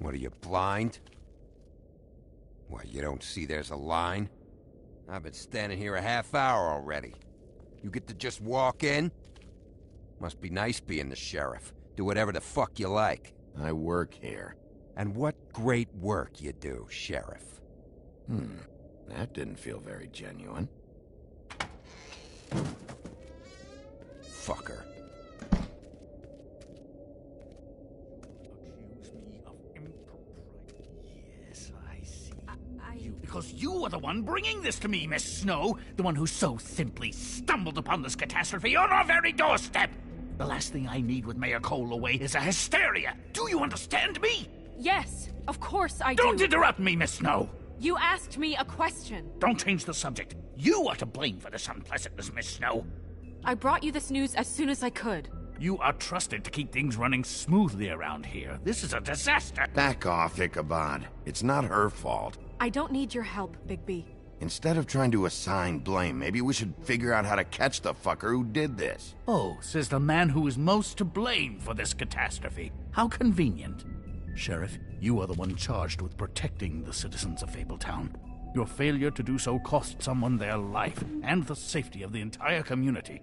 What are you, blind? What, you don't see there's a line? I've been standing here a half hour already. You get to just walk in? Must be nice being the sheriff. Do whatever the fuck you like. I work here. And what great work you do, Sheriff. That didn't feel very genuine. Fucker. Accuse me of impropriety. Yes, I see. Because you are the one bringing this to me, Miss Snow. The one who so simply stumbled upon this catastrophe on our very doorstep. The last thing I need with Mayor Cole away is a hysteria. Do you understand me? Yes, of course I do. Don't interrupt me, Miss Snow. You asked me a question. Don't change the subject. You are to blame for this unpleasantness, Miss Snow. I brought you this news as soon as I could. You are trusted to keep things running smoothly around here. This is a disaster. Back off, Ichabod. It's not her fault. I don't need your help, Bigby. Instead of trying to assign blame, maybe we should figure out how to catch the fucker who did this. Oh, says the man who is most to blame for this catastrophe. How convenient. Sheriff, you are the one charged with protecting the citizens of Fabletown. Your failure to do so cost someone their life and the safety of the entire community.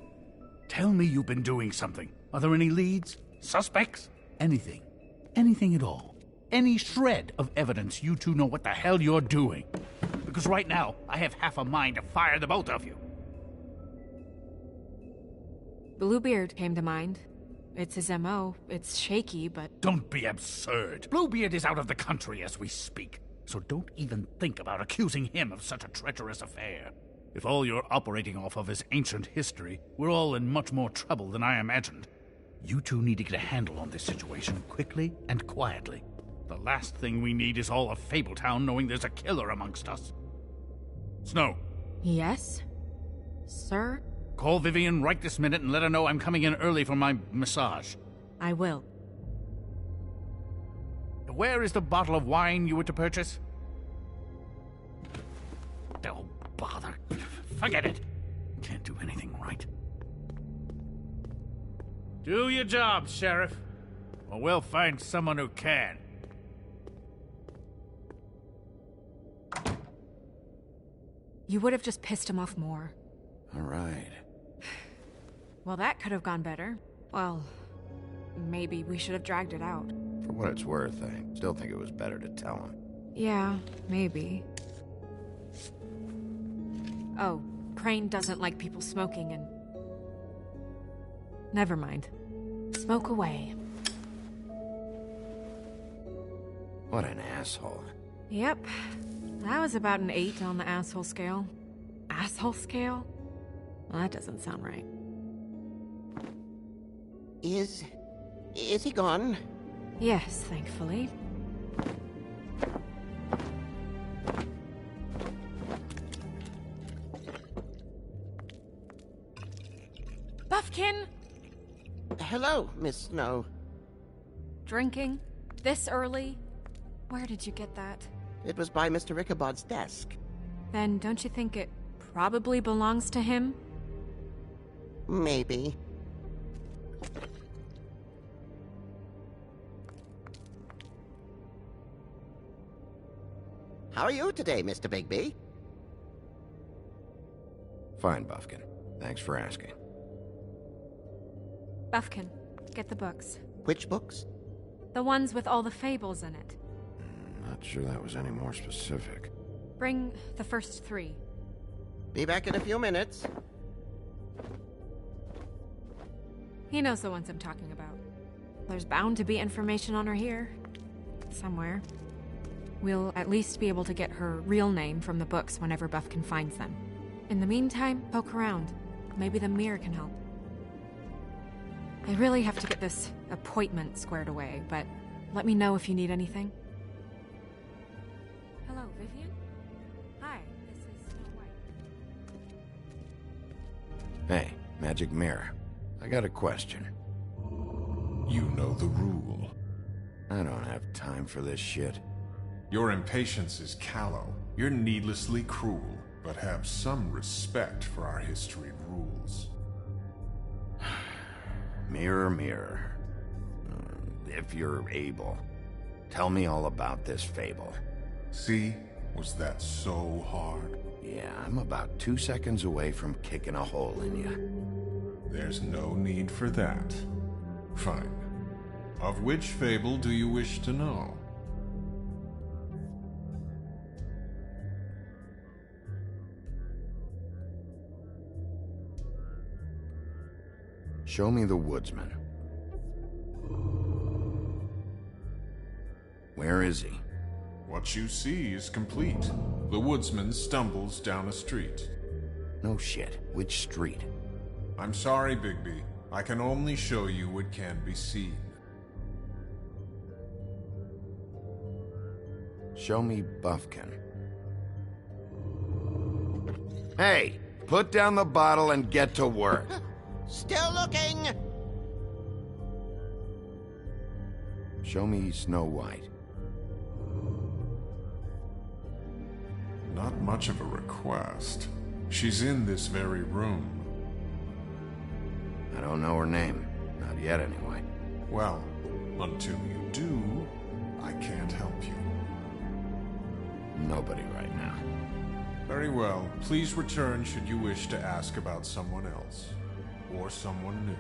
Tell me you've been doing something. Are there any leads? Suspects? Anything. Anything at all. Any shred of evidence you two know what the hell you're doing. Because right now, I have half a mind to fire the both of you. Bluebeard came to mind. It's his M.O. It's shaky, but... Don't be absurd. Bluebeard is out of the country as we speak. So don't even think about accusing him of such a treacherous affair. If all you're operating off of is ancient history, we're all in much more trouble than I imagined. You two need to get a handle on this situation quickly and quietly. The last thing we need is all of Fabletown knowing there's a killer amongst us. Snow. Yes? Sir? Call Vivian right this minute and let her know I'm coming in early for my massage. I will. Where is the bottle of wine you were to purchase? Oh, bother. Forget it. Can't do anything right. Do your job, Sheriff. Or we'll find someone who can. You would have just pissed him off more. All right. Well, that could have gone better. Well, maybe we should have dragged it out. For what it's worth, I still think it was better to tell him. Yeah, maybe. Oh, Crane doesn't like people smoking and... Never mind. Smoke away. What an asshole. Yep. That was about an 8 on the asshole scale. Asshole scale? Well, that doesn't sound right. Is he gone? Yes, thankfully. Buffkin! Hello, Miss Snow. Drinking? This early? Where did you get that? It was by Mr. Ichabod's desk. Then don't you think it probably belongs to him? Maybe. How are you today, Mr. Bigby? Fine, Buffkin. Thanks for asking. Buffkin, get the books. Which books? The ones with all the fables in it. Not sure that was any more specific. Bring the first 3. Be back in a few minutes. He knows the ones I'm talking about. There's bound to be information on her here. Somewhere. We'll at least be able to get her real name from the books whenever Buffkin finds them. In the meantime, poke around. Maybe the mirror can help. I really have to get this appointment squared away, but let me know if you need anything. Hello, Vivian? Hi, this is Snow White. Hey, Magic Mirror. I got a question. You know the rule. I don't have time for this shit. Your impatience is callow. You're needlessly cruel, but have some respect for our history rules. Mirror, mirror. If you're able. Tell me all about this fable. See? Was that so hard? Yeah, I'm about 2 seconds away from kicking a hole in you. There's no need for that. Fine. Of which fable do you wish to know? Show me the woodsman. Where is he? What you see is complete. The woodsman stumbles down a street. No shit. Which street? I'm sorry, Bigby. I can only show you what can be seen. Show me Buffkin. Hey! Put down the bottle and get to work. Still looking! Show me Snow White. Not much of a request. She's in this very room. I don't know her name. Not yet, anyway. Well, until you do, I can't help you. Nobody right now. Very well. Please return should you wish to ask about someone else. Or someone new.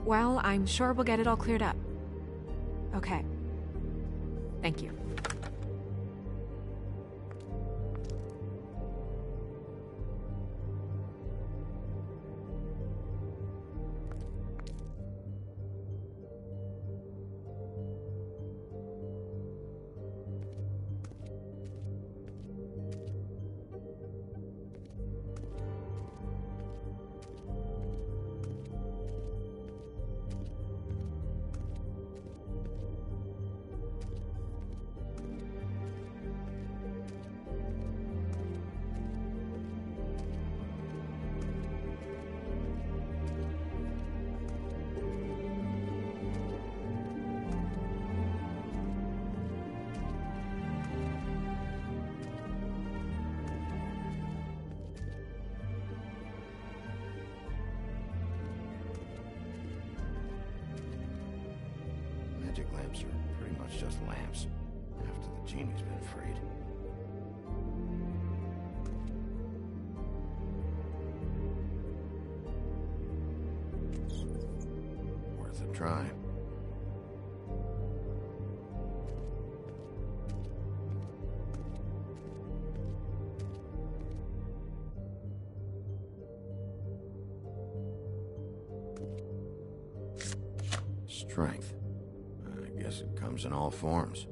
Well, I'm sure we'll get it all cleared up. Okay. Thank you. Magic lamps are pretty much just lamps, after the genie's been freed. Worth a try. Strength. I guess it comes in all forms.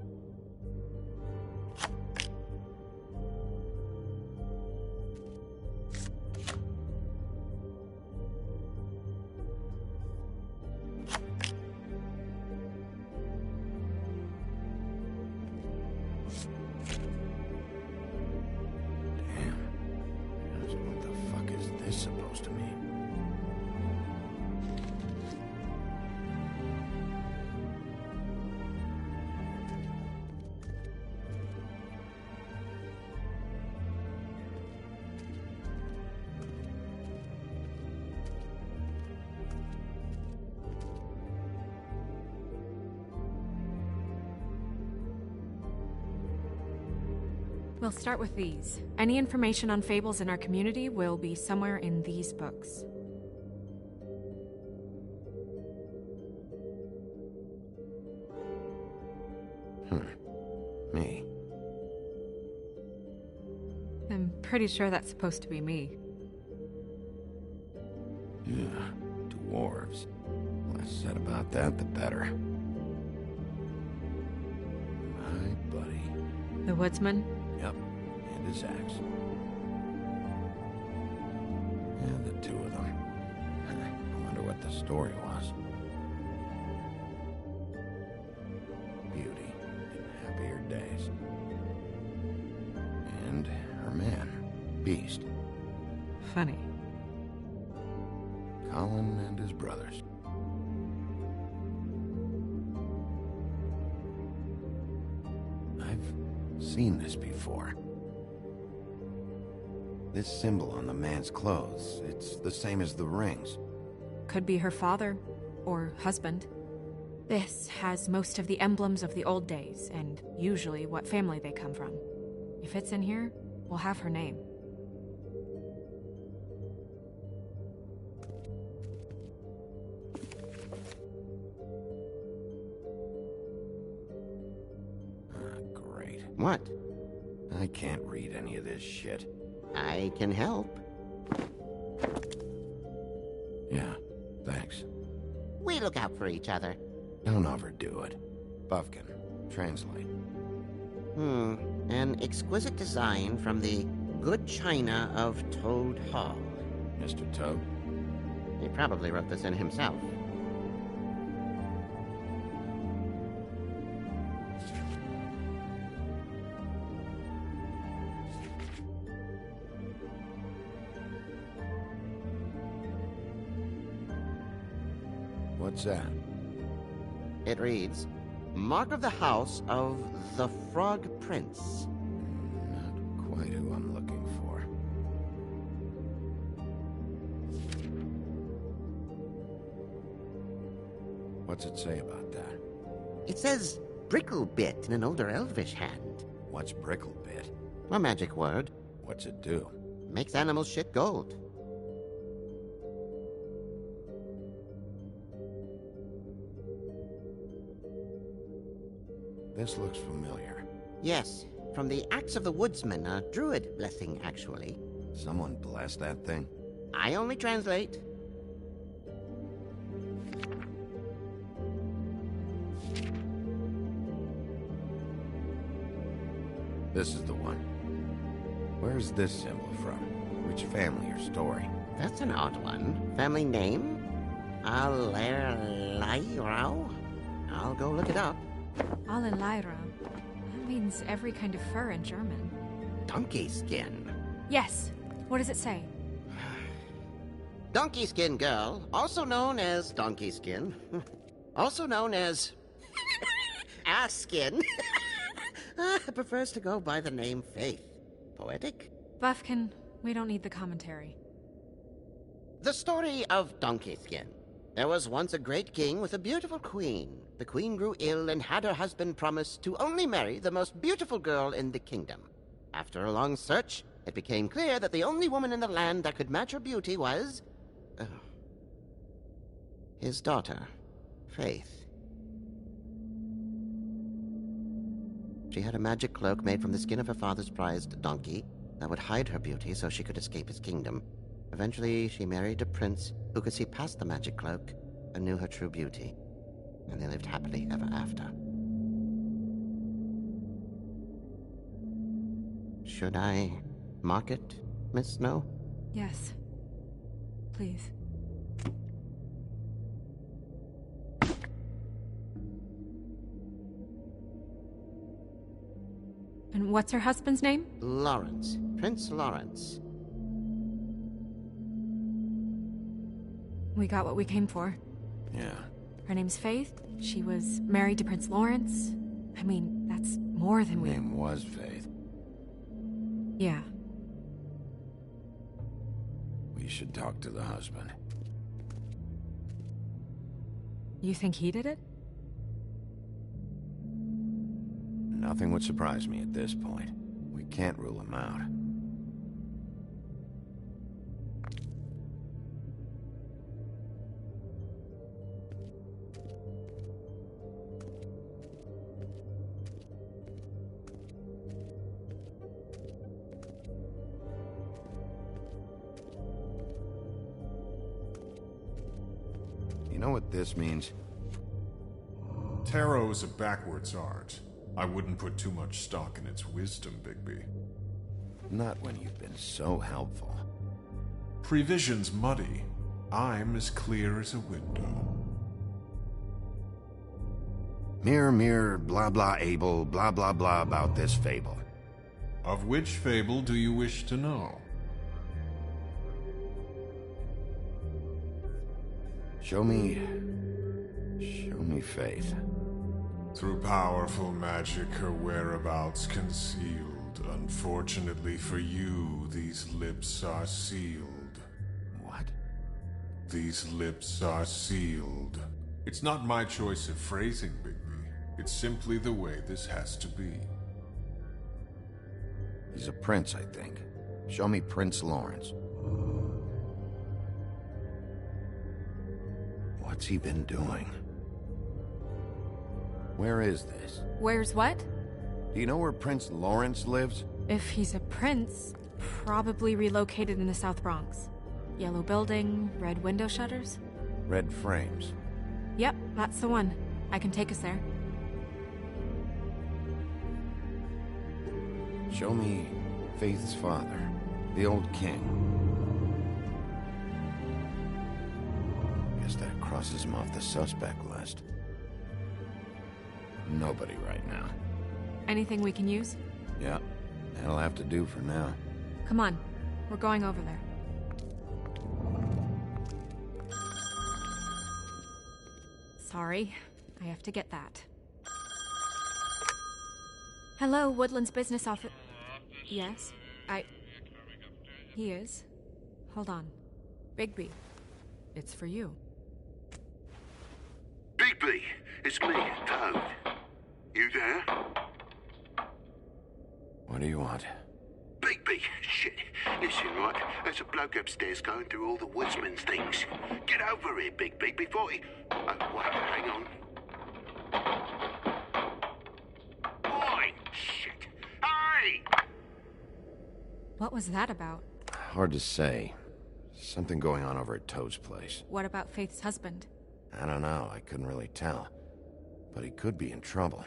Damn. What the fuck is this supposed to mean? We'll start with these. Any information on fables in our community will be somewhere in these books. Me. I'm pretty sure that's supposed to be me. Yeah, dwarves. Less said about that, the better. My buddy. The woodsman? Yep, and his axe. Yeah, the two of them. I wonder what the story was. Beauty in happier days. And her man, Beast. Funny. Colin and his brothers. I've seen this before. This symbol on the man's clothes, it's the same as the rings. Could be her father, or husband. This has most of the emblems of the old days, and usually what family they come from. If it's in here, we'll have her name. Great. What? I can't read any of this shit. I can help. Yeah, thanks. We look out for each other. Don't overdo it. Buffkin, translate. An exquisite design from the good china of Toad Hall. Mr. Toad? He probably wrote this in himself. What's that? It reads, Mark of the House of the Frog Prince. Not quite who I'm looking for. What's it say about that? It says Bricklebit in an older elvish hand. What's Bricklebit? A magic word. What's it do? Makes animals shit gold. This looks familiar. Yes, from the Axe of the Woodsman, a druid blessing, actually. Someone bless that thing? I only translate. This is the one. Where's this symbol from? Which family or story? That's an odd one. Family name? Allerleirau? I'll go look it up. Allelaira. That means every kind of fur in German. Donkey skin. Yes. What does it say? Donkey skin girl, also known as donkey skin, also known as ass skin, prefers to go by the name Faith. Poetic? Buffkin, we don't need the commentary. The story of Donkey Skin. There was once a great king with a beautiful queen. The queen grew ill and had her husband promise to only marry the most beautiful girl in the kingdom. After a long search, it became clear that the only woman in the land that could match her beauty was... his daughter, Faith. She had a magic cloak made from the skin of her father's prized donkey that would hide her beauty so she could escape his kingdom. Eventually, she married a prince who could see past the magic cloak and knew her true beauty. And they lived happily ever after. Should I mark it, Miss Snow? Yes. Please. And what's her husband's name? Lawrence. Prince Lawrence. We got what we came for. Yeah. Her name's Faith. She was married to Prince Lawrence. I mean, that's more than Her we... name was Faith. Yeah. We should talk to the husband. You think he did it? Nothing would surprise me at this point. We can't rule him out. You know what this means? Tarot's a backwards art. I wouldn't put too much stock in its wisdom, Bigby. Not when you've been so helpful. Prevision's muddy. I'm as clear as a window. Mirror, mirror, blah blah able, blah blah blah about this fable. Of which fable do you wish to know? Show me Faith. Through powerful magic, her whereabouts concealed. Unfortunately for you, these lips are sealed. What? These lips are sealed. It's not my choice of phrasing, Bigby. It's simply the way this has to be. He's a prince, I think. Show me Prince Lawrence. What's he been doing? Where is this? Where's what? Do you know where Prince Lawrence lives? If he's a prince, probably relocated in the South Bronx. Yellow building, red window shutters? Red frames. Yep, that's the one. I can take us there. Show me Faith's father, the old king. Guess that crosses him off the suspect list. Nobody right now. Anything we can use? Yeah, that'll have to do for now. Come on, we're going over there. Sorry, I have to get that. Hello, Woodland's business office. Yes, He is. Hold on. Bigby, it's for you. Bigby, it's me, Toad. You there? What do you want? Bigby, shit. Listen, right, there's a bloke upstairs going through all the woodsman's things. Get over here, Bigby, before he... Oh, wait, hang on. Oi, shit. Hey! What was that about? Hard to say. Something going on over at Toad's place. What about Faith's husband? I don't know, I couldn't really tell. But he could be in trouble.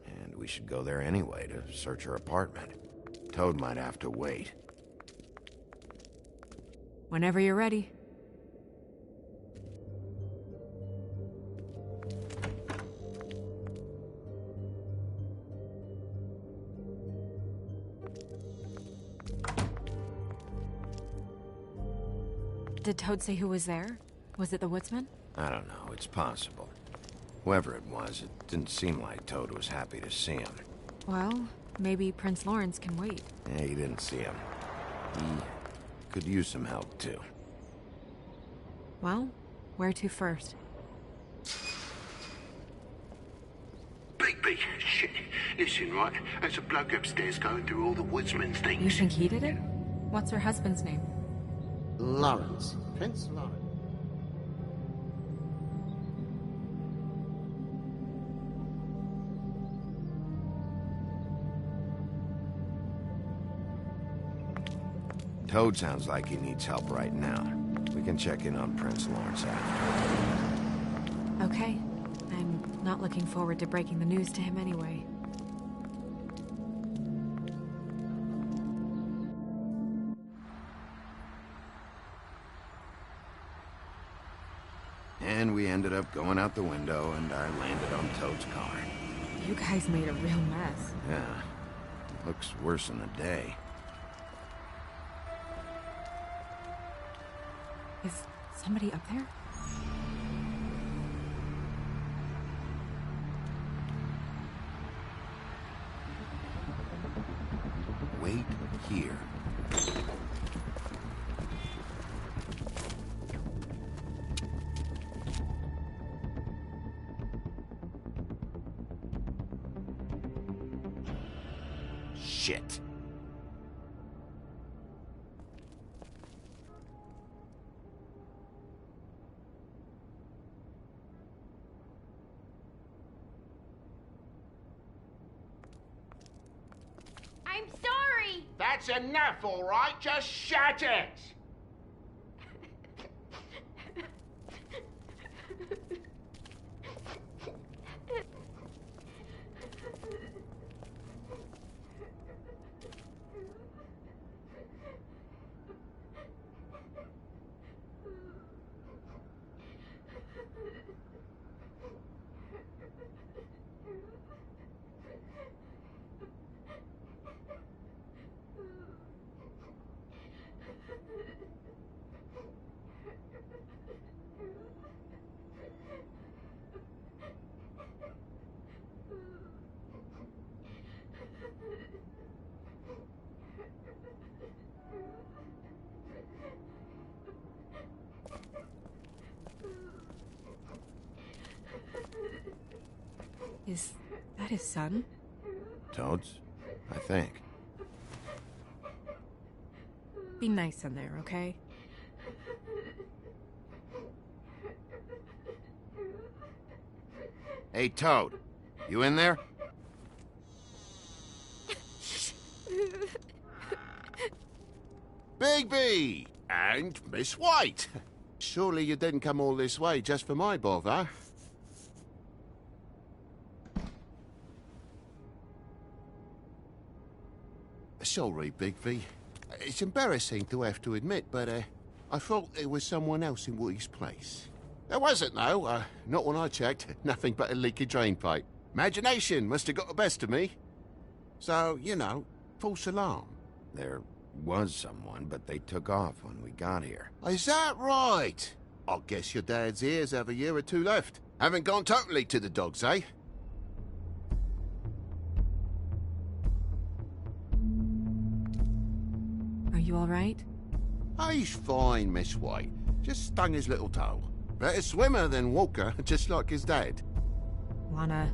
And we should go there anyway to search her apartment. Toad might have to wait. Whenever you're ready. Did Toad say who was there? Was it the woodsman? I don't know, it's possible. Whoever it was, it didn't seem like Toad was happy to see him. Well, maybe Prince Lawrence can wait. Yeah, he didn't see him. He could use some help, too. Well, where to first? Bigby, shit. Listen, right, there's a bloke upstairs going through all the woodsman's things. You think he did it? What's her husband's name? Lawrence. Prince Lawrence. Toad sounds like he needs help right now. We can check in on Prince Lawrence after. Okay. I'm not looking forward to breaking the news to him anyway. And we ended up going out the window, and I landed on Toad's car. You guys made a real mess. Yeah. Looks worse in the day. Is somebody up there? Wait here. Shit. I'm sorry! That's enough, all right? Just shut it! Is that his son? Toads? I think. Be nice in there, okay? Hey, Toad. You in there? Bigby! And Miss White! Surely you didn't come all this way just for my bother? Sorry, Bigby. It's embarrassing to have to admit, but I thought there was someone else in Woody's place. There wasn't, though. Not when I checked. Nothing but a leaky drain pipe. Imagination must have got the best of me. So, you know, false alarm. There was someone, but they took off when we got here. Is that right? I guess your dad's ears have a year or two left. Haven't gone totally to the dogs, eh? Are you all right? He's fine, Miss White. Just stung his little toe. Better swimmer than walker, just like his dad. Wanna...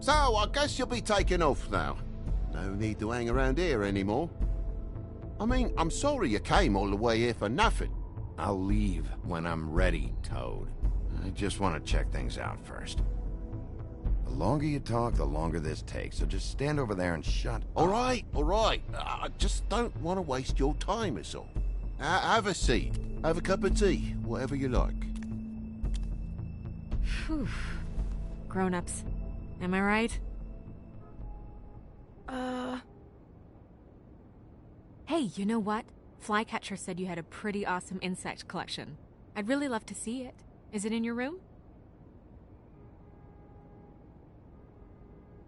So, I guess you'll be taking off now. No need to hang around here anymore. I mean, I'm sorry you came all the way here for nothing. I'll leave when I'm ready, Toad. I just want to check things out first. The longer you talk, the longer this takes, so just stand over there and shut All up. right. I just don't want to waste your time, is all. Have a seat. Have a cup of tea, whatever you like. Phew. Grown-ups. Am I right? Hey, you know what? Flycatcher said you had a pretty awesome insect collection. I'd really love to see it. Is it in your room?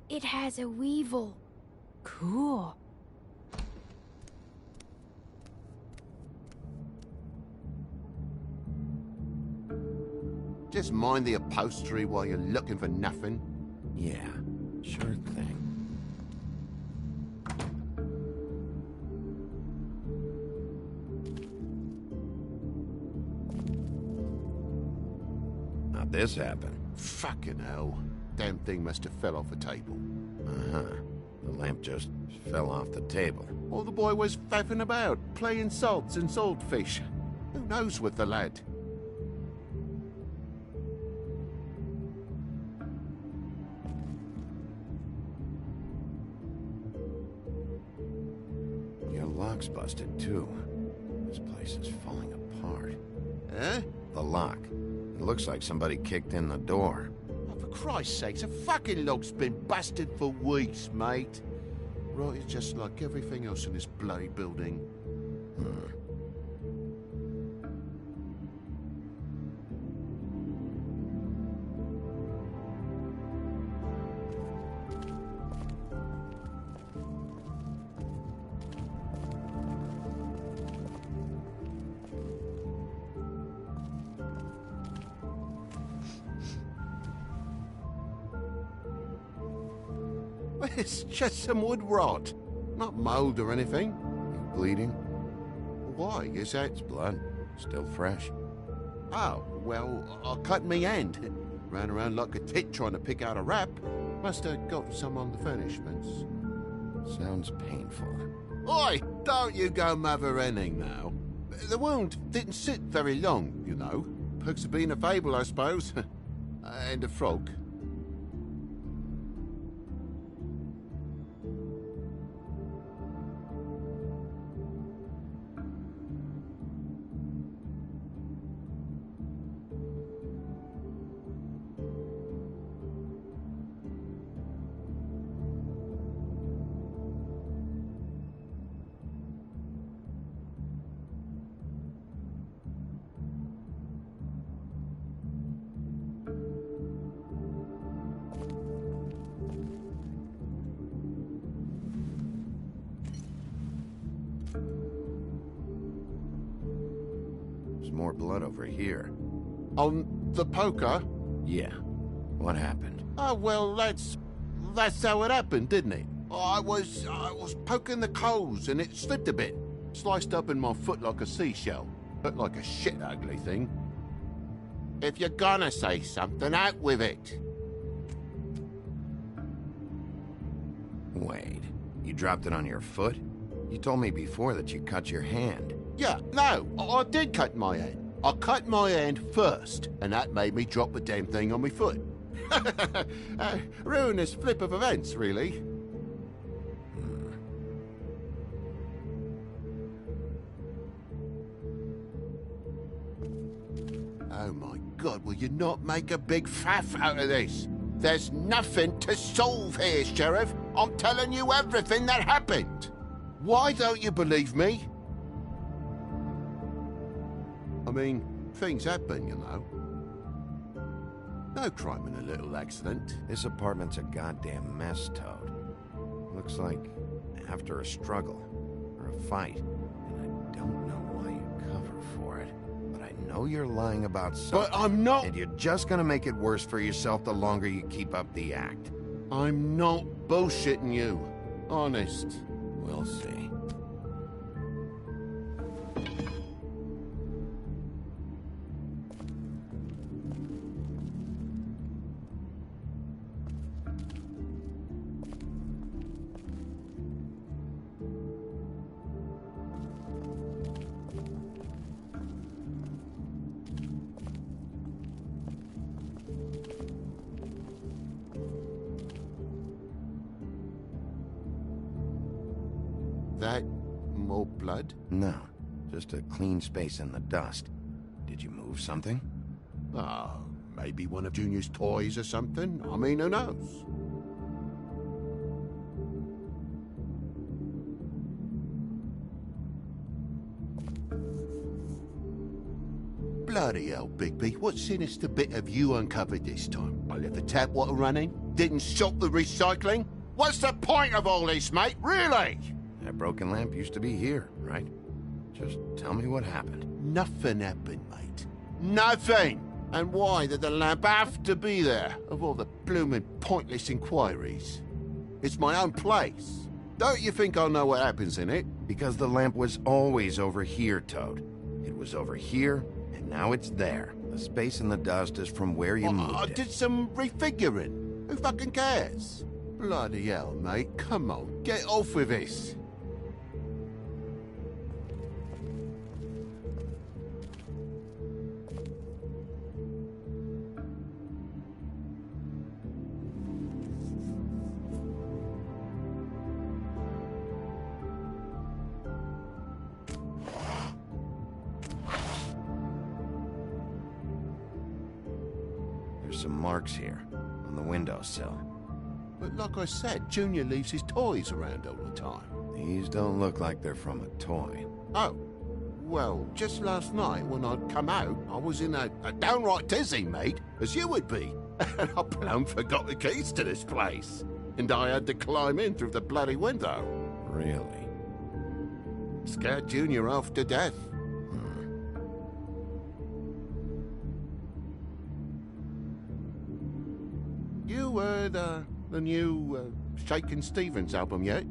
It has a weevil. Cool. Just mind the upholstery while you're looking for nothing. Yeah, sure thing. How'd this happen? Fucking hell. Damn thing must have fell off a table. Uh-huh. The lamp just fell off the table. Or the boy was faffing about, playing salts and saltfish. Who knows with the lad? Your lock's busted, too. This place is falling apart. Eh? The lock. It looks like somebody kicked in the door. Oh, for Christ's sakes, a fucking lock's been busted for weeks, mate. Right, it's just like everything else in this bloody building. It's just some wood rot. Not mold or anything. You bleeding? Why? Is that... It's blood. Still fresh. Oh, well, I cut me hand. Ran around like a tit trying to pick out a wrap. Must have got some on the furnishments. Sounds painful. Oi, don't you go mother-henning now. The wound didn't sit very long, you know. Perks of being a fable, I suppose. And a frog. There's more blood over here. On the poker? Yeah. What happened? Oh, well, that's how it happened, didn't it? I was poking the coals and it slipped a bit. Sliced up in my foot like a seashell. Looked like a shit ugly thing. If you're gonna say something, out with it. Wait, you dropped it on your foot? You told me before that you cut your hand. Yeah, no, I did cut my hand. I cut my hand first, and that made me drop the damn thing on my foot. Ruinous flip of events, really. Oh my God, will you not make a big faff out of this? There's nothing to solve here, Sheriff. I'm telling you everything that happened. Why don't you believe me? I mean, things happen, you know. No crime in a little accident. This apartment's a goddamn mess, Toad. Looks like after a struggle or a fight. And I don't know why you cover for it, but I know you're lying about something. But I'm not. And you're just gonna make it worse for yourself the longer you keep up the act. I'm not bullshitting you. Honest. We'll see. That more blood? No, just a clean space in the dust. Did you move something? Oh, maybe one of Junior's toys or something. I mean, who knows? Bloody hell, Bigby. What sinister bit have you uncovered this time? I left the tap water running? Didn't stop the recycling? What's the point of all this, mate? Really? That broken lamp used to be here, right? Just tell me what happened. Nothing happened, mate. Nothing! And why did the lamp have to be there, of all the blooming pointless inquiries? It's my own place. Don't you think I'll know what happens in it? Because the lamp was always over here, Toad. It was over here, and now it's there. The space in the dust is from where you moved I it. did some refiguring. Who fucking cares? Bloody hell, mate. Come on, get off with this. There's some marks here, on the windowsill. But like I said, Junior leaves his toys around all the time. These don't look like they're from a toy. Oh, well, just last night when I'd come out, I was in a downright dizzy, mate, as you would be. And I plumb forgot the keys to this place. And I had to climb in through the bloody window. Really? Scared Junior off to death. You heard the new Shakin' Stevens album yet?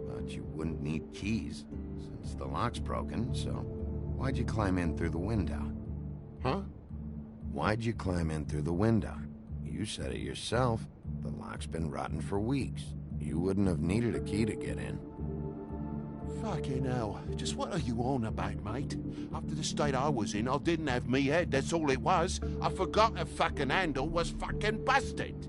But you wouldn't need keys, since the lock's broken, so why'd you climb in through the window? Huh? Why'd you climb in through the window? You said it yourself. The lock's been rotten for weeks. You wouldn't have needed a key to get in. Fucking hell. Just what are you on about, mate? After the state I was in, I didn't have me head, that's all it was. I forgot the fucking handle was fucking busted.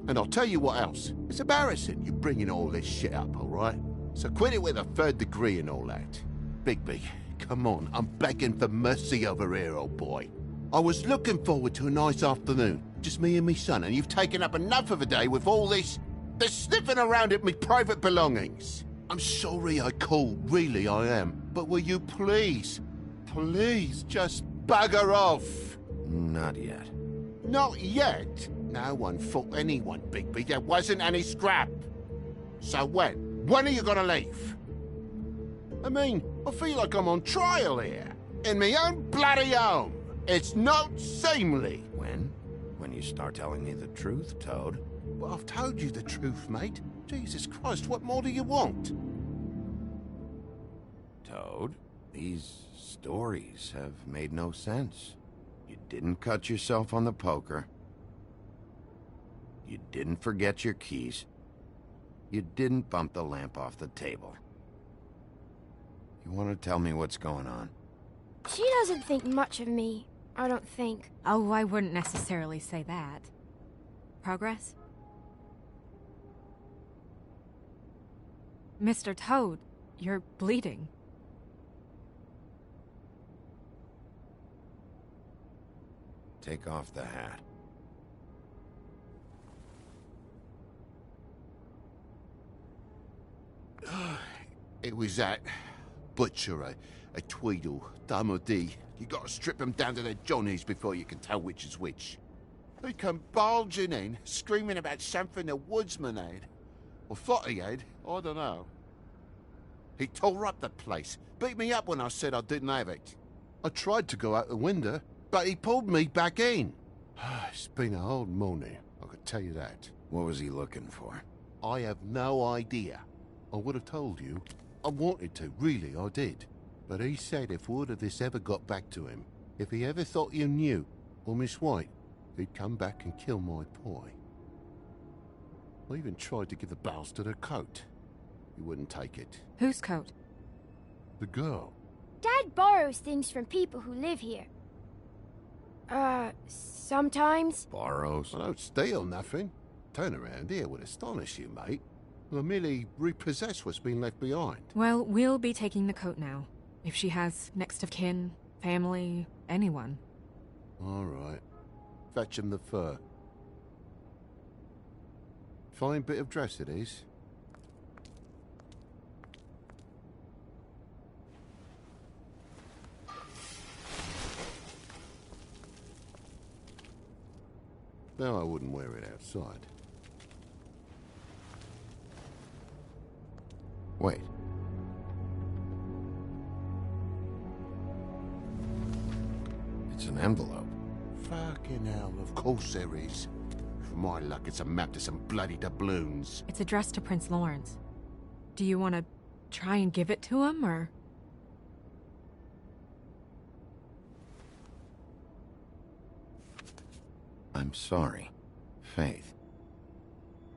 And I'll tell you what else. It's embarrassing you bringing all this shit up, all right? So quit it with a third degree and all that. Bigby, come on, I'm begging for mercy over here, old boy. I was looking forward to a nice afternoon, just me and me son, and you've taken up enough of a day with all this sniffing around at me private belongings. I'm sorry I called, really I am. But will you please just bugger off? Not yet. Not yet? No one fought anyone, Bigby. There wasn't any scrap. So when? When are you gonna leave? I mean, I feel like I'm on trial here. In my own bloody home. It's not seemly. When? When you start telling me the truth, Toad. Well, I've told you the truth, mate. Jesus Christ, what more do you want? Toad. These stories have made no sense. You didn't cut yourself on the poker. You didn't forget your keys. You didn't bump the lamp off the table. You want to tell me what's going on? She doesn't think much of me, I don't think. Oh, I wouldn't necessarily say that. Progress? Mr. Toad, you're bleeding. Take off the hat. It was that butcher, a Tweedle, Dum D. You gotta strip them down to their johnnies before you can tell which is which. They come bulging in, screaming about something the woodsman had. Or thought he had, I don't know. He tore up the place, beat me up when I said I didn't have it. I tried to go out the window, but he pulled me back in. It's been a hard morning, I could tell you that. What was he looking for? I have no idea. I would have told you. I wanted to, really, I did. But he said if word of this ever got back to him, if he ever thought you knew, or Miss White, he'd come back and kill my boy. I even tried to give the bastard a coat. He wouldn't take it. Whose coat? The girl. Dad borrows things from people who live here. Sometimes. Borrows? I don't steal nothing. Turn around here would astonish you, mate. I merely repossess what's been left behind. Well, we'll be taking the coat now. If she has next of kin, family, anyone. All right. Fetch him the fur. Fine bit of dress it is. No, I wouldn't wear it outside. Wait. It's an envelope. Fucking hell, of course there is. For my luck, it's a map to some bloody doubloons. It's addressed to Prince Lawrence. Do you want to try and give it to him, or...? I'm sorry, Faith.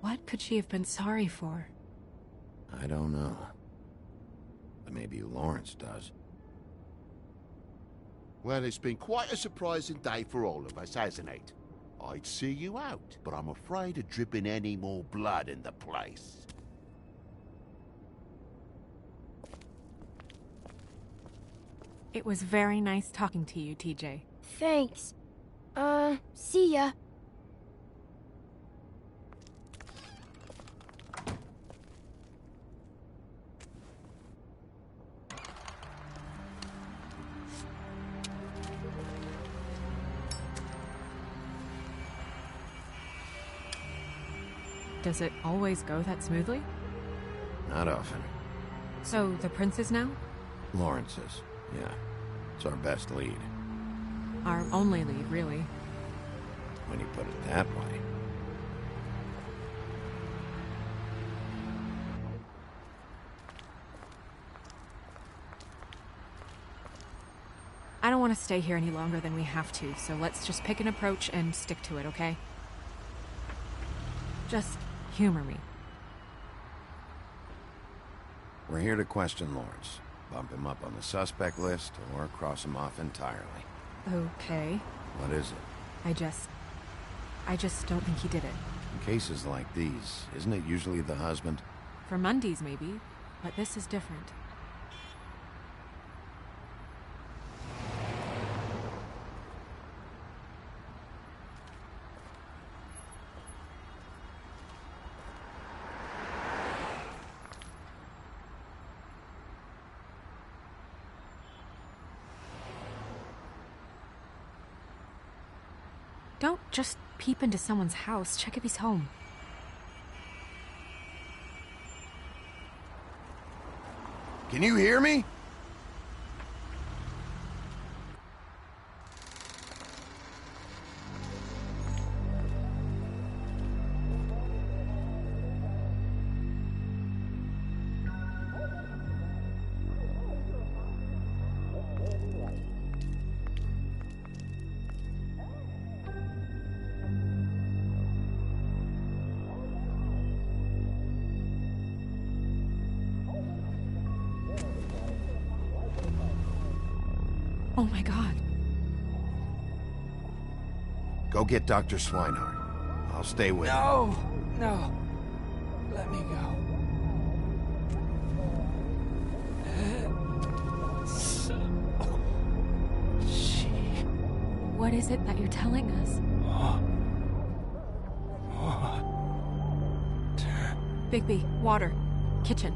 What could she have been sorry for? I don't know. But maybe Lawrence does. Well, it's been quite a surprising day for all of us, hasn't it? I'd see you out, but I'm afraid of dripping any more blood in the place. It was very nice talking to you, TJ. Thanks. See ya. Does it always go that smoothly? Not often. So, the prince is now? Lawrence's, yeah. It's our best lead. Our only lead, really. When you put it that way. I don't want to stay here any longer than we have to, so let's just pick an approach and stick to it, okay? Just humor me. We're here to question Lawrence. Bump him up on the suspect list, or cross him off entirely. Okay. What is it? I just don't think he did it. In cases like these, isn't it usually the husband? For Mundy's, maybe, but this is different. Don't just peep into someone's house. Check if he's home. Can you hear me? Oh my god. Go get Dr. Swinehart. I'll stay with you. No. Let me go. What is it that you're telling us? Bigby, water. Kitchen.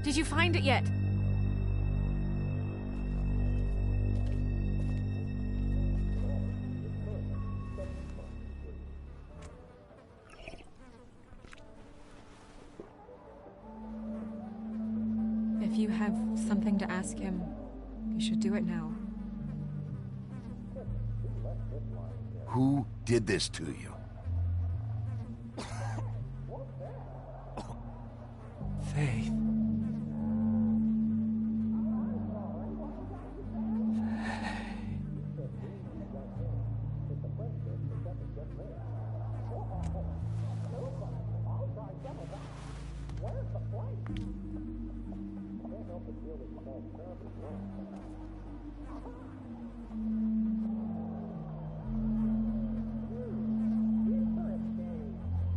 Did you find it yet? If you have something to ask him, you should do it now. Who did this to you? Faith.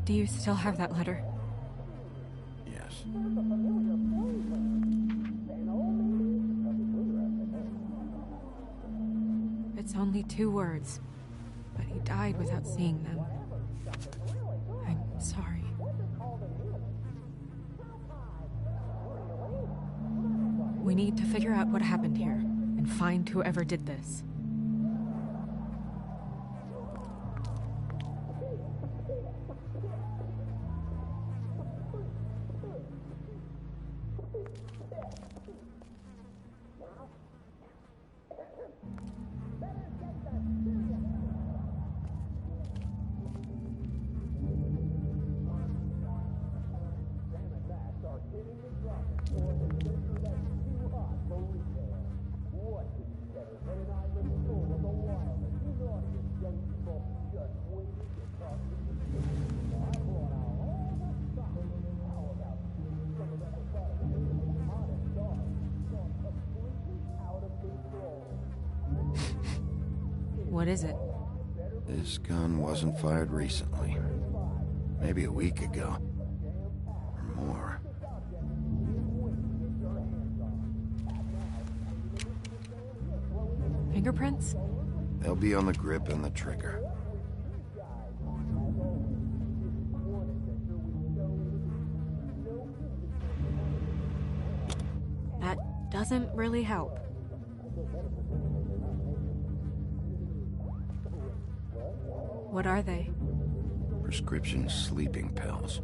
Do you still have that letter? Yes. It's only 2 words, but he died without seeing them. I'm sorry. We need to figure out what happened here and find whoever did this. What is it? This gun wasn't fired recently. Maybe a week ago. Or more. Fingerprints? They'll be on the grip and the trigger. That doesn't really help. What are they? Prescription sleeping pills.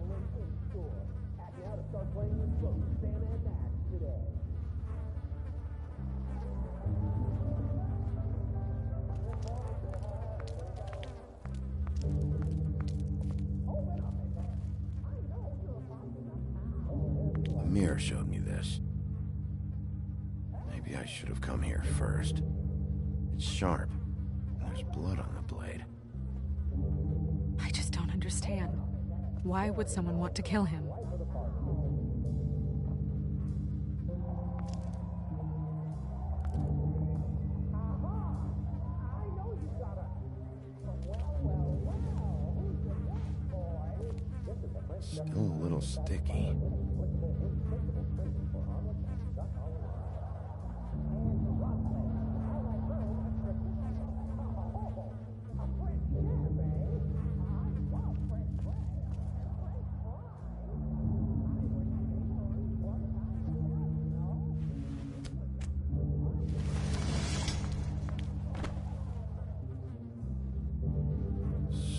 Amir showed me this. Maybe I should have come here first. It's sharp. There's blood on the blade. I just don't understand. Why would someone want to kill him? Still a little sticky.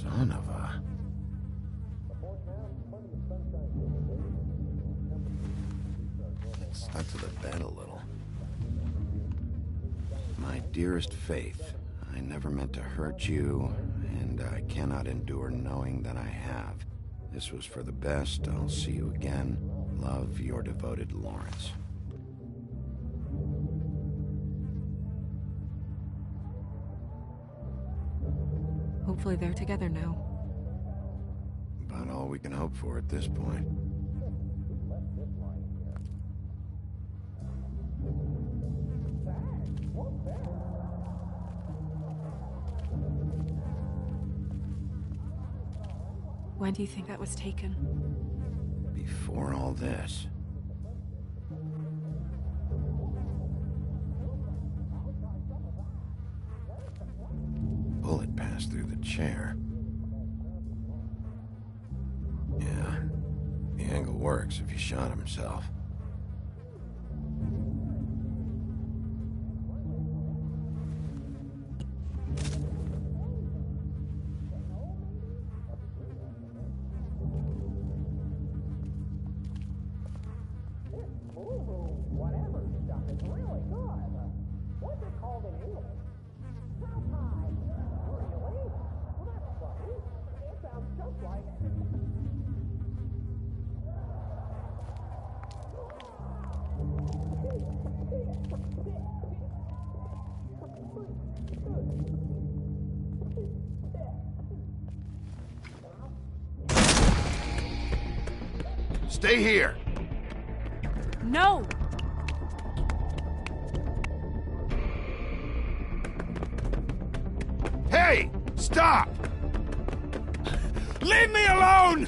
Son of a... It stuck to the bed a little. My dearest Faith, I never meant to hurt you, and I cannot endure knowing that I have. This was for the best. I'll see you again. Love, your devoted Lawrence. Hopefully they're together now. About all we can hope for at this point. When do you think that was taken? Before all this. Bullet passed through the chair. Yeah, the angle works if he shot himself. Stay here! No! Hey! Stop! Leave me alone!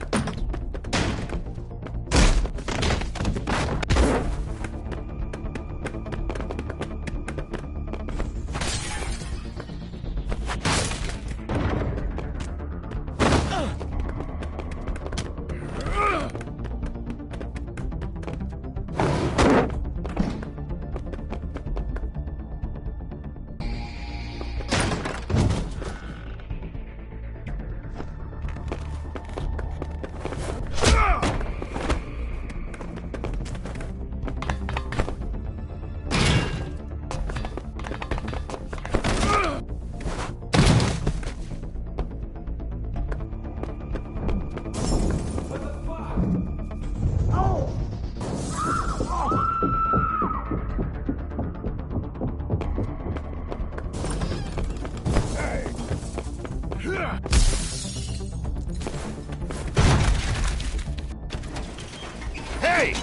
Hey!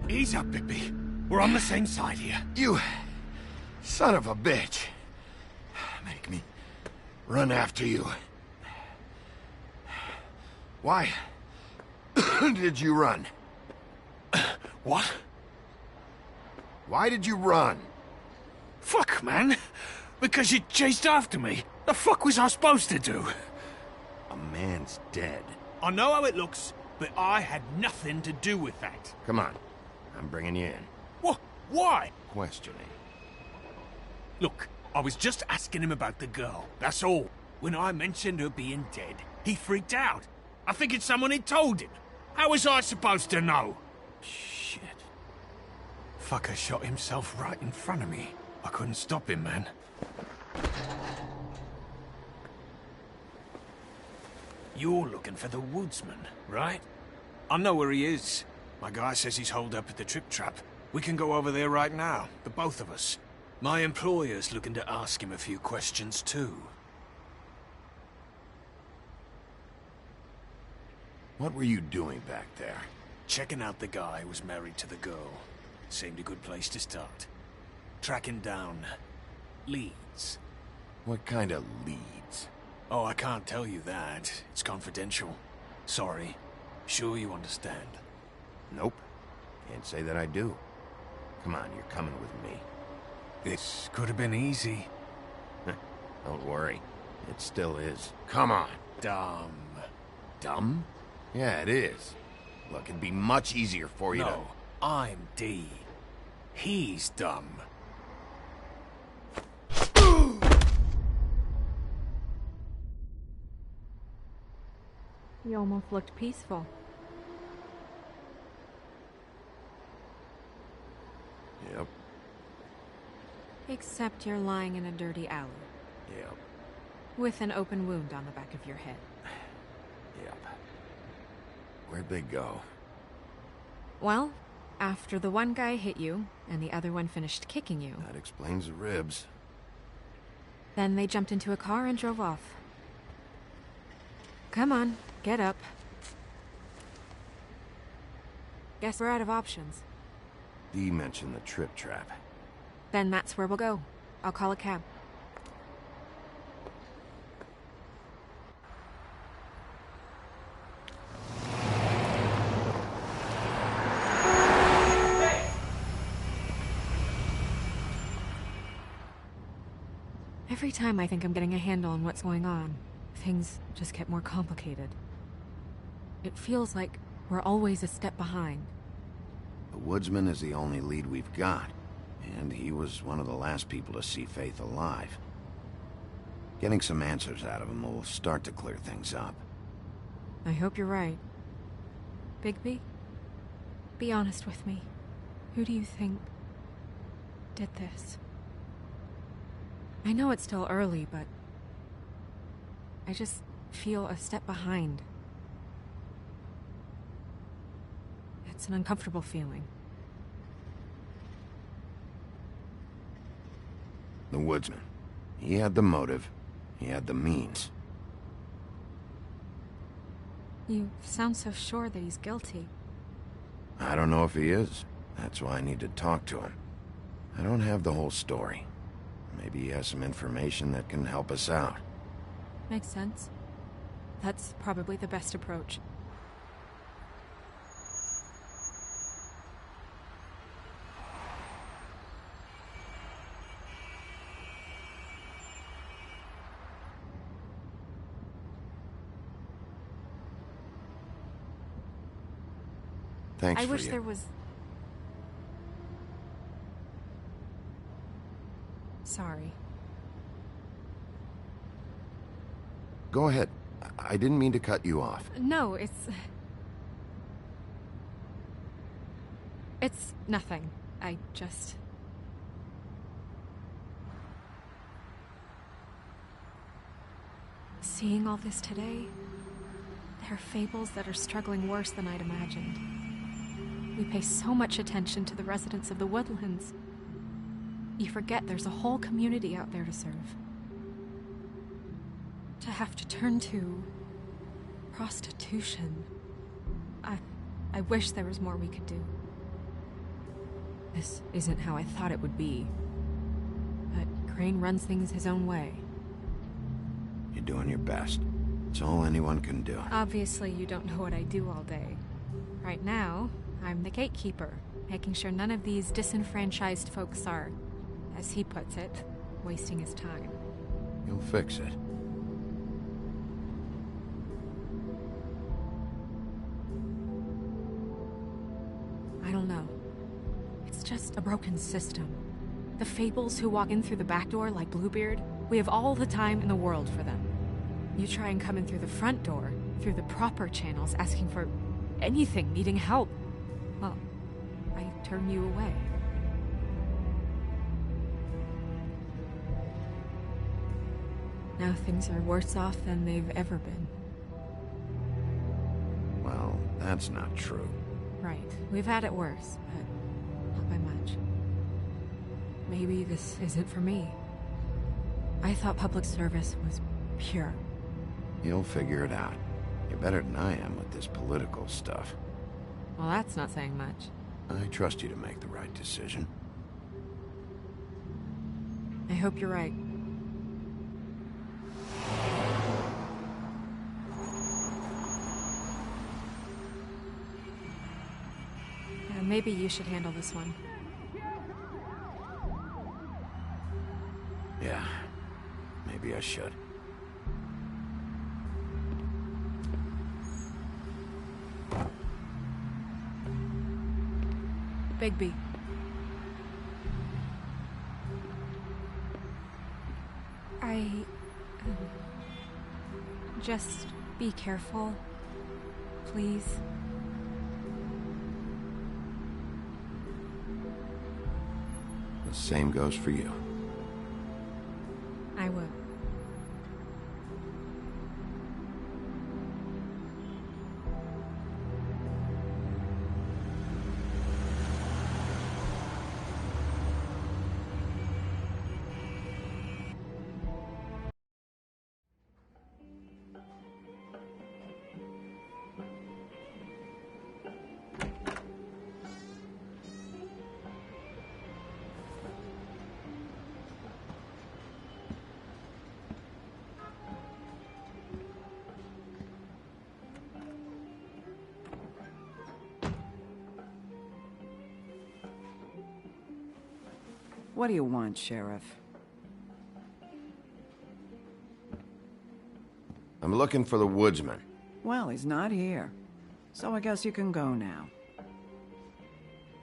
Ease up, Bigby. We're on the same side here. You son of a bitch. Make me run after you. Why did you run? What? Why did you run? Fuck, man. Because you chased after me. The fuck was I supposed to do? A man's dead. I know how it looks, but I had nothing to do with that. Come on. I'm bringing you in. What? Why? Questioning. Look, I was just asking him about the girl. That's all. When I mentioned her being dead, he freaked out. I figured someone had told him. How was I supposed to know? Shit. Fucker shot himself right in front of me. I couldn't stop him, man. You're looking for the woodsman, right? I know where he is. My guy says he's holed up at the Trip Trap. We can go over there right now, the both of us. My employer's looking to ask him a few questions, too. What were you doing back there? Checking out the guy who was married to the girl. Seemed a good place to start. Tracking down leads. What kind of leads? Oh, I can't tell you that. It's confidential. Sorry. Sure you understand. Nope. Can't say that I do. Come on, you're coming with me. This could have been easy. Don't worry. It still is. Come on. Dumb. Dumb? Yeah, it is. Look, it'd be much easier for you to... No, I'm D. He's dumb. You almost looked peaceful. Except you're lying in a dirty alley. Yep. With an open wound on the back of your head. Yep. Where'd they go? Well, after the one guy hit you, and the other one finished kicking you... That explains the ribs. Then they jumped into a car and drove off. Come on, get up. Guess we're out of options. Dee mentioned the trip trap. Then that's where we'll go. I'll call a cab. Every time I think I'm getting a handle on what's going on, things just get more complicated. It feels like we're always a step behind. The woodsman is the only lead we've got, and he was one of the last people to see Faith alive. Getting some answers out of him will start to clear things up. I hope you're right. Bigby, be honest with me. Who do you think did this? I know it's still early, but I just feel a step behind. It's an uncomfortable feeling. The woodsman. He had the motive. He had the means. You sound so sure that he's guilty. I don't know if he is. That's why I need to talk to him. I don't have the whole story. Maybe he has some information that can help us out. Makes sense. That's probably the best approach. Thanks I for wish you. there was... Sorry. Go ahead. I didn't mean to cut you off. No, it's nothing. I just... Seeing all this today, there are fables that are struggling worse than I'd imagined. We pay so much attention to the residents of the woodlands. You forget there's a whole community out there to serve. To have to turn to prostitution. I wish there was more we could do. This isn't how I thought it would be. But Crane runs things his own way. You're doing your best. It's all anyone can do. Obviously, you don't know what I do all day. Right now, I'm the gatekeeper, making sure none of these disenfranchised folks are, as he puts it, wasting his time. You'll fix it. I don't know. It's just a broken system. The fables who walk in through the back door like Bluebeard, we have all the time in the world for them. You try and come in through the front door, through the proper channels, asking for anything, needing help. Well, I turn you away. Now things are worse off than they've ever been. Well, that's not true. Right. We've had it worse, but not by much. Maybe this isn't for me. I thought public service was pure. You'll figure it out. You're better than I am with this political stuff. Well, that's not saying much. I trust you to make the right decision. I hope you're right. Yeah, maybe you should handle this one. Yeah, maybe I should. Bigby. Just be careful, please. The same goes for you. What do you want, Sheriff? I'm looking for the woodsman. Well, he's not here. So I guess you can go now.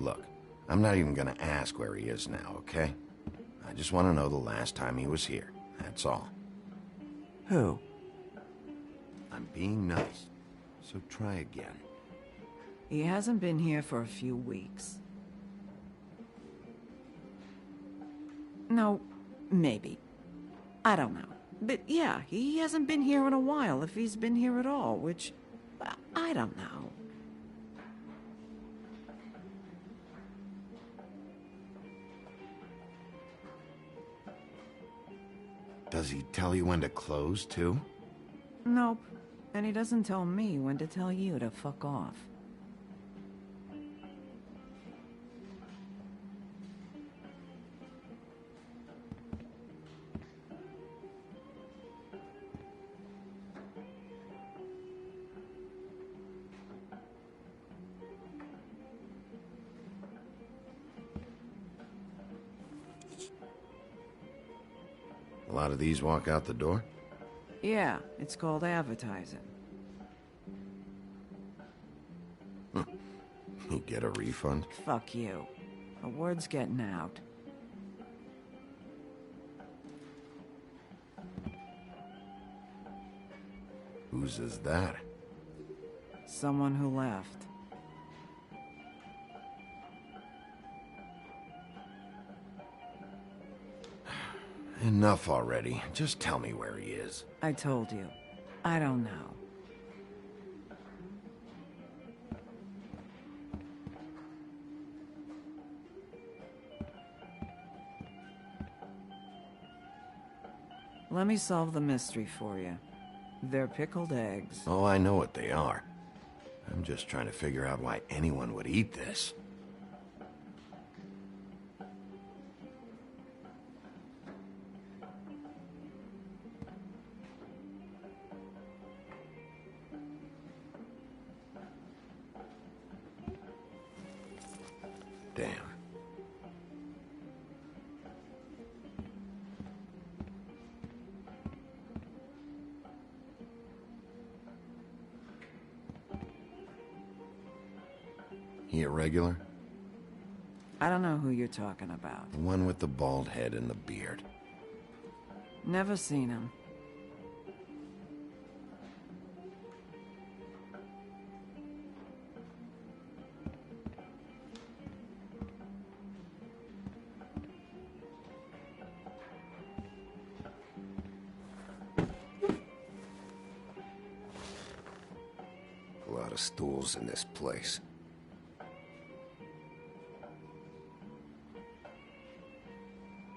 Look, I'm not even gonna ask where he is now, okay? I just want to know the last time he was here. That's all. Who? I'm being nice, so try again. He hasn't been here for a few weeks. No, maybe. I don't know. But yeah, he hasn't been here in a while, if he's been here at all, which... I don't know. Does he tell you when to close, too? Nope. And he doesn't tell me when to tell you to fuck off. A lot of these walk out the door? Yeah, it's called advertising. You get a refund? Fuck you. The word's getting out. Whose is that? Someone who left. Enough already. Just tell me where he is. I told you. I don't know. Let me solve the mystery for you. They're pickled eggs. Oh, I know what they are. I'm just trying to figure out why anyone would eat this. Damn. He a regular? I don't know who you're talking about. The one with the bald head and the beard. Never seen him. A lot of stools in this place.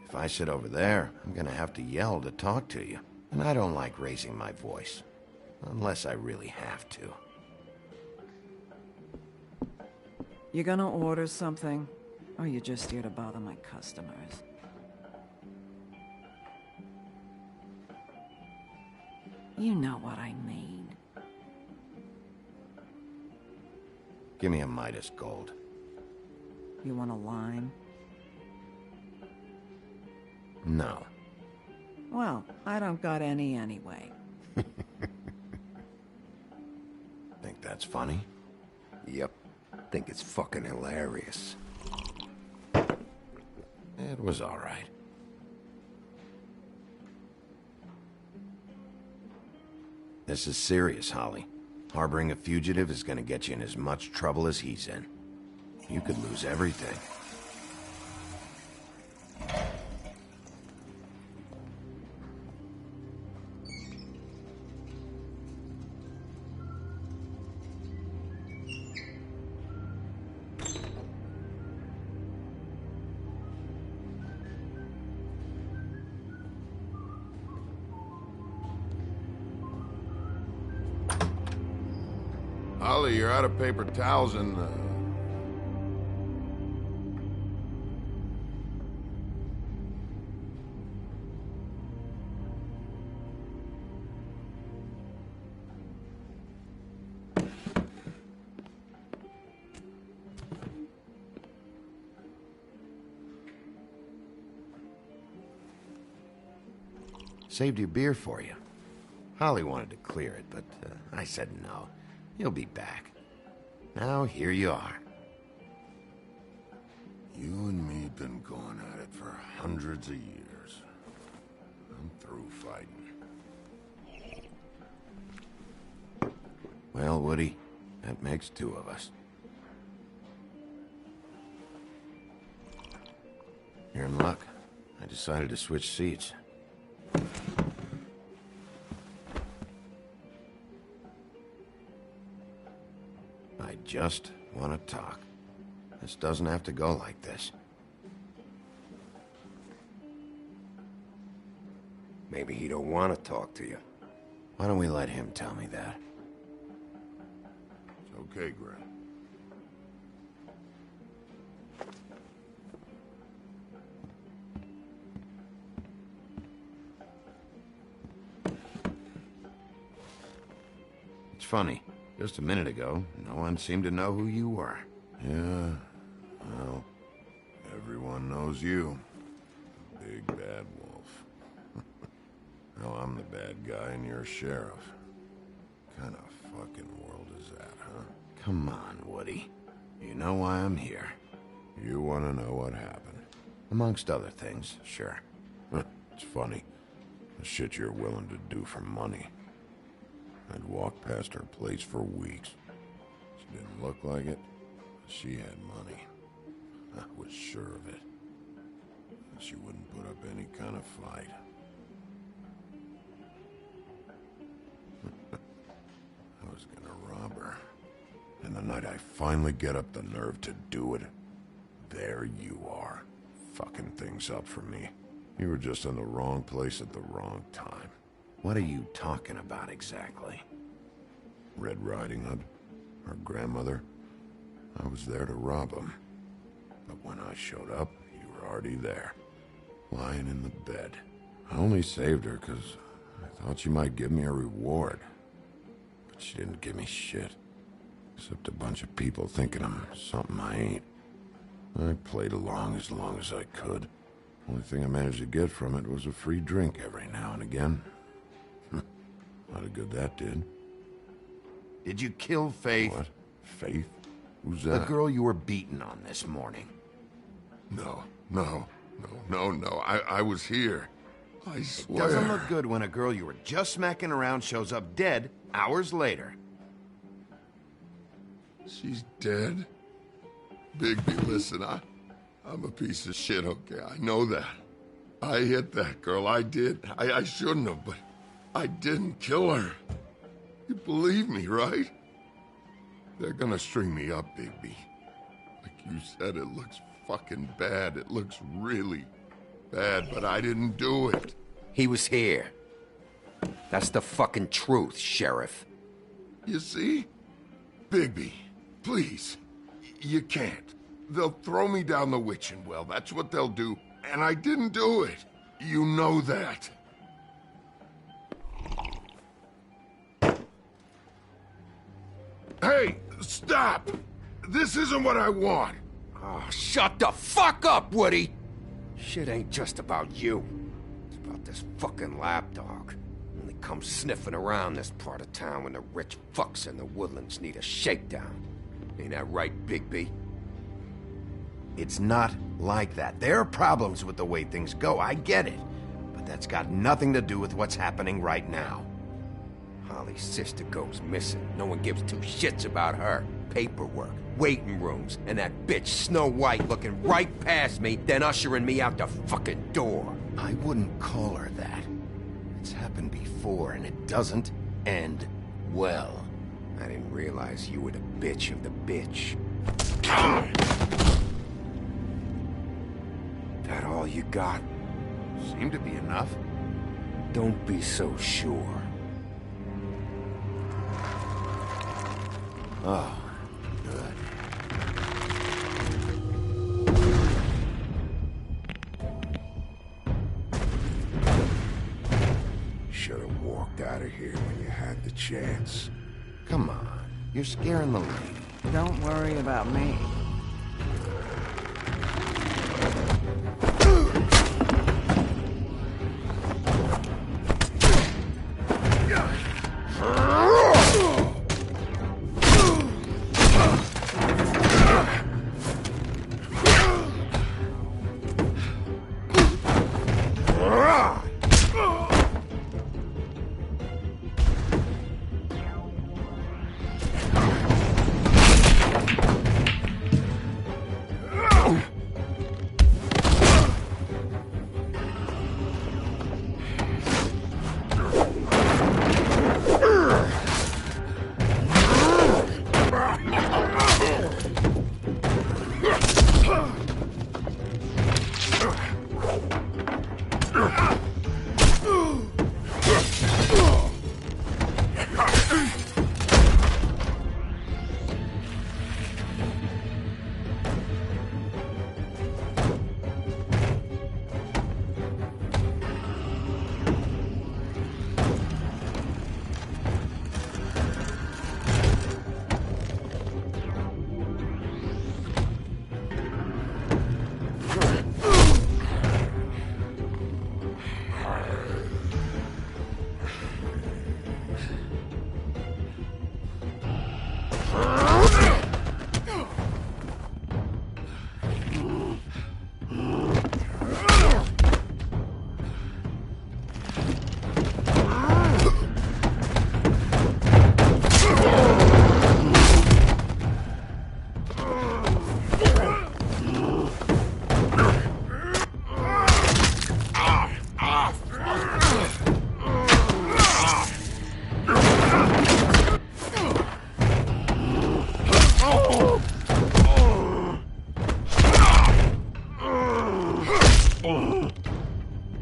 If I sit over there, I'm gonna have to yell to talk to you. And I don't like raising my voice. Unless I really have to. You gonna order something? Or you just here to bother my customers? You know what I mean. Give me a Midas Gold. You want a lime? No. Well, I don't got any anyway. Think that's funny? Yep. Think it's fucking hilarious. It was all right. This is serious, Holly. Harboring a fugitive is gonna get you in as much trouble as he's in. You could lose everything. Holly, you're out of paper towels and, Saved your beer for you. Holly wanted to clear it, but I said no. He'll be back. Now here you are. You and me been going at it for hundreds of years. I'm through fighting. Well, Woody, that makes two of us. You're in luck. I decided to switch seats. I just want to talk. This doesn't have to go like this. Maybe he don't want to talk to you. Why don't we let him tell me that? It's okay, Grant. It's funny. Just a minute ago, no one seemed to know who you were. Yeah, well, everyone knows you. Big bad wolf. Now I'm the bad guy and you're sheriff. What kind of fucking world is that, huh? Come on, Woody. You know why I'm here. You want to know what happened? Amongst other things, sure. It's funny. The shit you're willing to do for money. I'd walk past her place for weeks. She didn't look like it. She had money. I was sure of it. She wouldn't put up any kind of fight. I was gonna rob her. And the night I finally get up the nerve to do it, there you are, fucking things up for me. You were just in the wrong place at the wrong time. What are you talking about exactly? Red Riding Hood, her grandmother. I was there to rob him. But when I showed up, you were already there, lying in the bed. I only saved her because I thought she might give me a reward. But she didn't give me shit. Except a bunch of people thinking I'm something I ain't. I played along as I could. Only thing I managed to get from it was a free drink every now and again. Lot of good that did. Did you kill Faith? What? Faith? Who's that? The girl you were beating on this morning. No. I was here. I swear. It doesn't look good when a girl you were just smacking around shows up dead hours later. She's dead? Bigby, listen, I'm a piece of shit, okay? I know that. I hit that girl, I did. I shouldn't have, but I didn't kill her. You believe me, right? They're gonna string me up, Bigby. Like you said, it looks fucking bad. It looks really bad, but I didn't do it. He was here. That's the fucking truth, Sheriff. You see? Bigby, please. You can't. They'll throw me down the witching well. That's what they'll do. And I didn't do it. You know that. Hey, stop! This isn't what I want. Oh, shut the fuck up, Woody! Shit ain't just about you. It's about this fucking lapdog. Only comes sniffing around this part of town when the rich fucks in the woodlands need a shakedown. Ain't that right, Bigby? It's not like that. There are problems with the way things go, I get it. But that's got nothing to do with what's happening right now. Holly's sister goes missing. No one gives two shits about her. Paperwork, waiting rooms, and that bitch Snow White looking right past me, then ushering me out the fucking door. I wouldn't call her that. It's happened before, and it doesn't end well. I didn't realize you were the bitch of the bitch. That all you got? Seemed to be enough. Don't be so sure. Oh, good. Should have walked out of here when you had the chance. Come on, you're scaring the lady. Don't worry about me.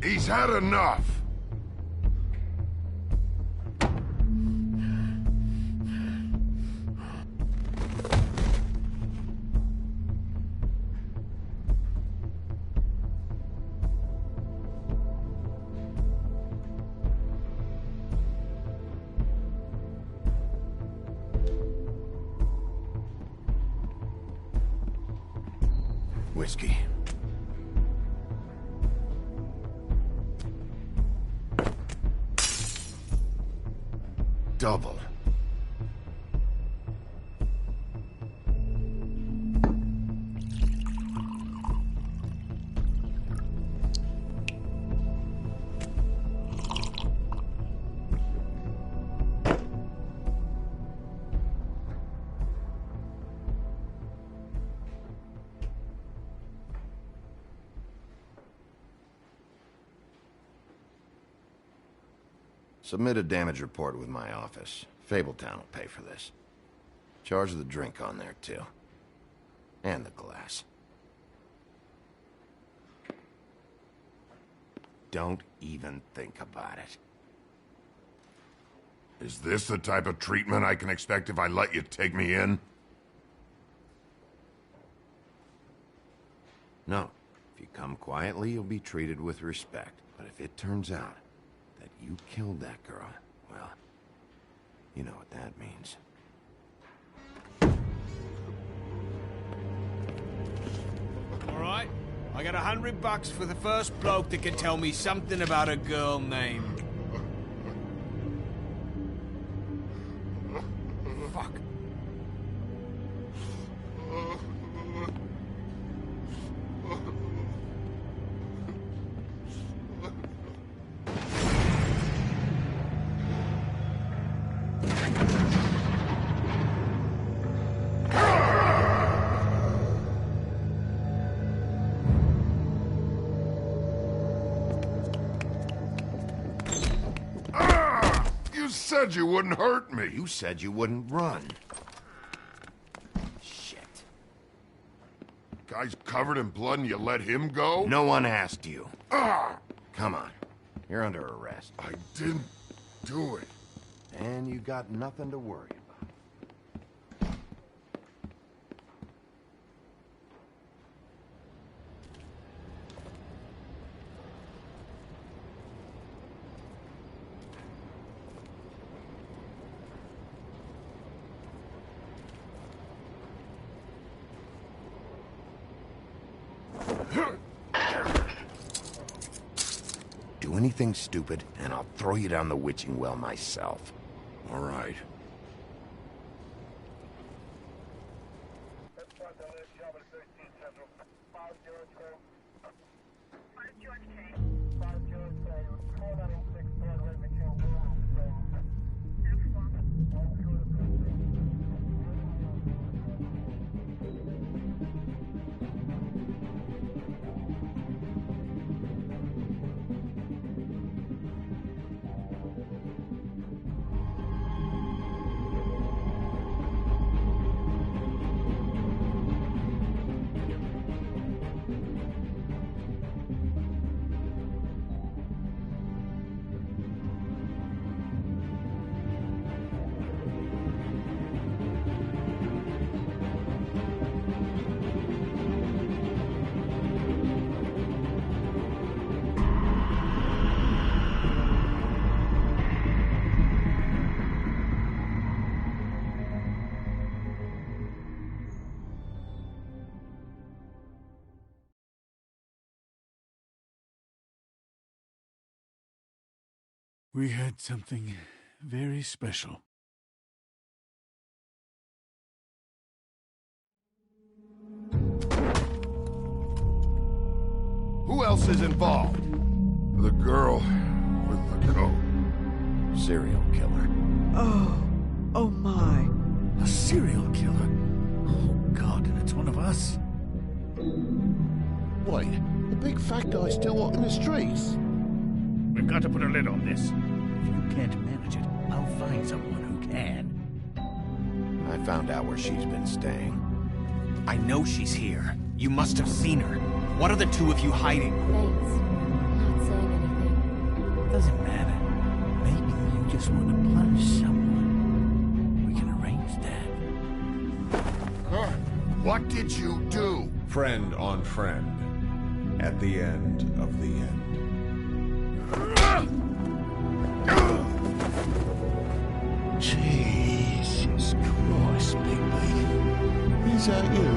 He's had enough. Whiskey. Double. Submit a damage report with my office. Fabletown will pay for this. Charge the drink on there, too. And the glass. Don't even think about it. Is this the type of treatment I can expect if I let you take me in? No. If you come quietly, you'll be treated with respect. But if it turns out that you killed that girl, well, you know what that means. All right, I got $100 for the first bloke that can tell me something about a girl named... Fuck. You said you wouldn't hurt me. You said you wouldn't run. Shit. Guy's covered in blood and you let him go? No one asked you. Come on. You're under arrest. I didn't do it. And you got nothing to worry about. Do anything stupid, and I'll throw you down the witching well myself. All right. We had something very special. Who else is involved? The girl with the coat. Serial killer. Oh my. A serial killer? Oh, God, and it's one of us? Wait, the big fat guy's still walking the streets? We've got to put a lid on this. If you can't manage it, I'll find someone who can. I found out where she's been staying. I know she's here. You must have seen her. What are the two of you hiding? Thanks. Not saying anything. Doesn't matter. Maybe you just want to punish someone. We can arrange that. What did you do? Friend on friend. At the end of the end. Jesus Christ, Bigby. Is that you?